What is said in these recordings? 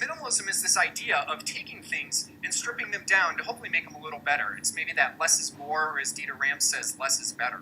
minimalism is this idea of taking things and stripping them down to hopefully make them a little better. It's maybe that less is more, or as Dieter Rams says, less is better.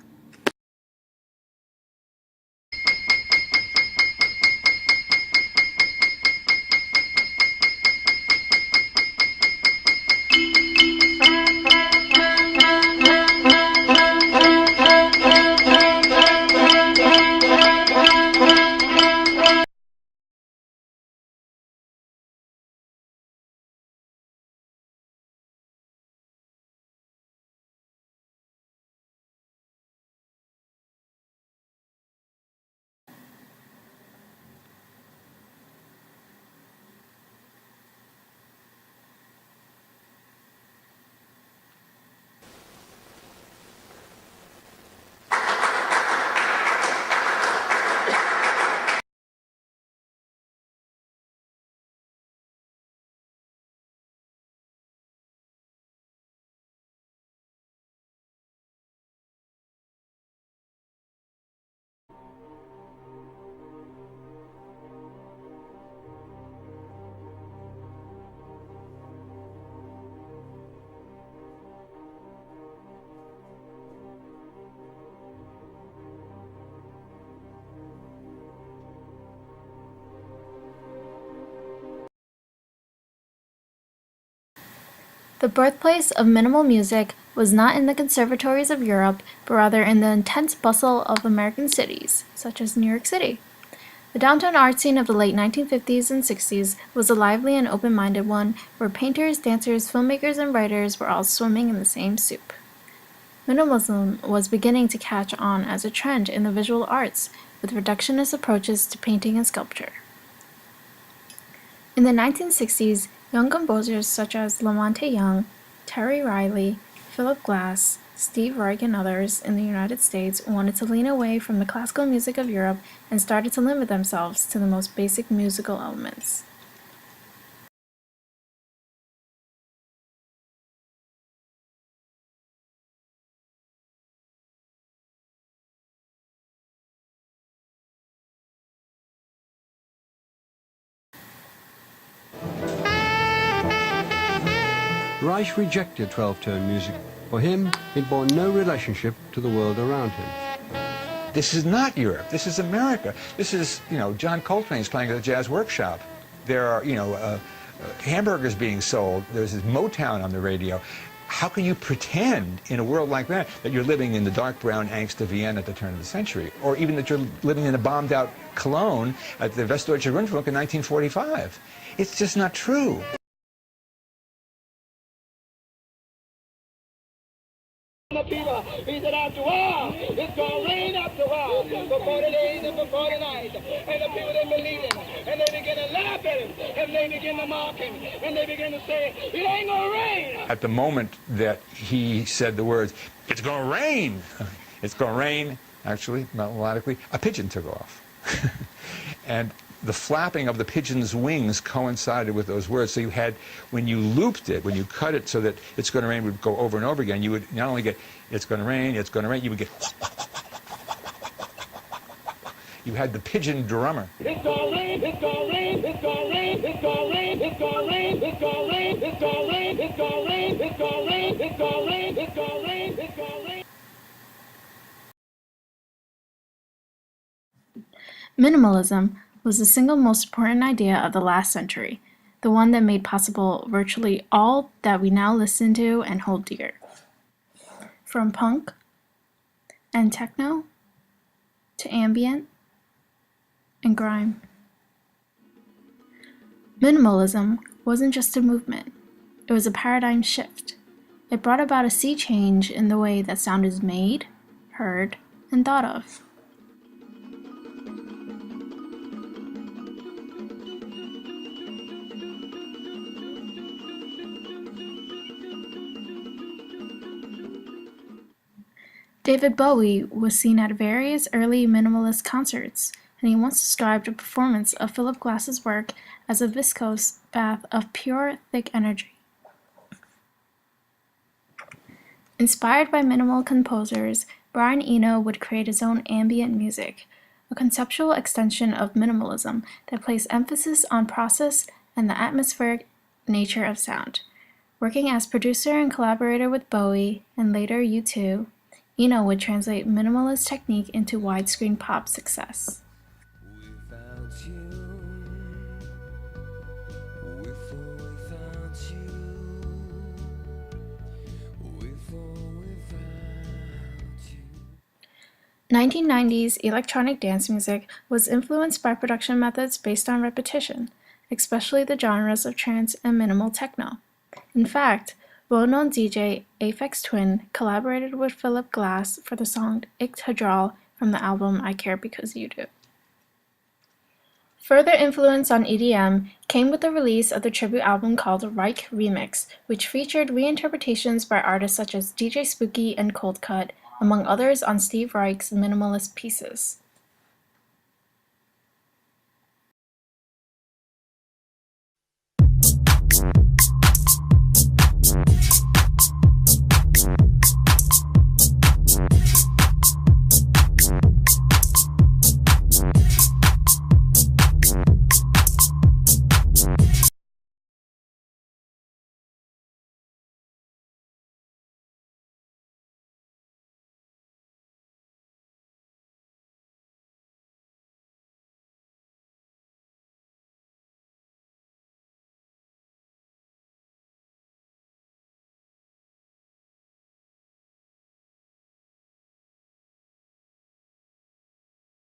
The birthplace of minimal music was not in the conservatories of Europe, but rather in the intense bustle of American cities, such as New York City. The downtown art scene of the late 1950s and 60s was a lively and open-minded one, where painters, dancers, filmmakers, and writers were all swimming in the same soup. Minimalism was beginning to catch on as a trend in the visual arts, with reductionist approaches to painting and sculpture. In the 1960s, young composers such as Lamonte Young, Terry Riley, Philip Glass, Steve Reich, and others in the United States wanted to lean away from the classical music of Europe and started to limit themselves to the most basic musical elements. Reich rejected 12-tone music. For him, it bore no relationship to the world around him. This is not Europe. This is America. This is, John Coltrane's playing at the Jazz Workshop. There are, hamburgers being sold. There's this Motown on the radio. How can you pretend in a world like that you're living in the dark brown angst of Vienna at the turn of the century, or even that you're living in a bombed-out Cologne at the Westdeutsche Rundfunk in 1945? It's just not true. He said, after a while, it's going to rain after a while, for 40 days and for 40 nights. And the people didn't believe him, and they began to laugh at him, and they began to mock him, and they began to say, it ain't going to rain. At the moment that he said the words, it's going to rain, it's going to rain, actually, melodically, a pigeon took off. And the flapping of the pigeon's wings coincided with those words. So you had, when you looped it, when you cut it so that it's going to rain would go over and over again, you would not only get, it's going to rain, you would get, you had the pigeon drummer. It's going to rain, it's going to rain, it's going to rain, it's going to rain, it's going to rain, it's going to rain, it's going to rain, it's going to rain, it's going to rain, it's going to rain, it's going to rain, it's going to rain. Minimalism was the single most important idea of the last century, the one that made possible virtually all that we now listen to and hold dear. From punk and techno to ambient and grime. Minimalism wasn't just a movement, it was a paradigm shift. It brought about a sea change in the way that sound is made, heard, and thought of. David Bowie was seen at various early minimalist concerts, and he once described a performance of Philip Glass's work as a viscose bath of pure, thick energy. Inspired by minimal composers, Brian Eno would create his own ambient music, a conceptual extension of minimalism that placed emphasis on process and the atmospheric nature of sound. Working as producer and collaborator with Bowie, and later U2, Eno would translate minimalist technique into widescreen pop success. Without you, with or without you, with or without you. 1990s electronic dance music was influenced by production methods based on repetition, especially the genres of trance and minimal techno. In fact, well-known DJ Aphex Twin collaborated with Philip Glass for the song Ichthyadrol from the album I Care Because You Do. Further influence on EDM came with the release of the tribute album called Reich Remix, which featured reinterpretations by artists such as DJ Spooky and Cold Cut, among others on Steve Reich's minimalist pieces.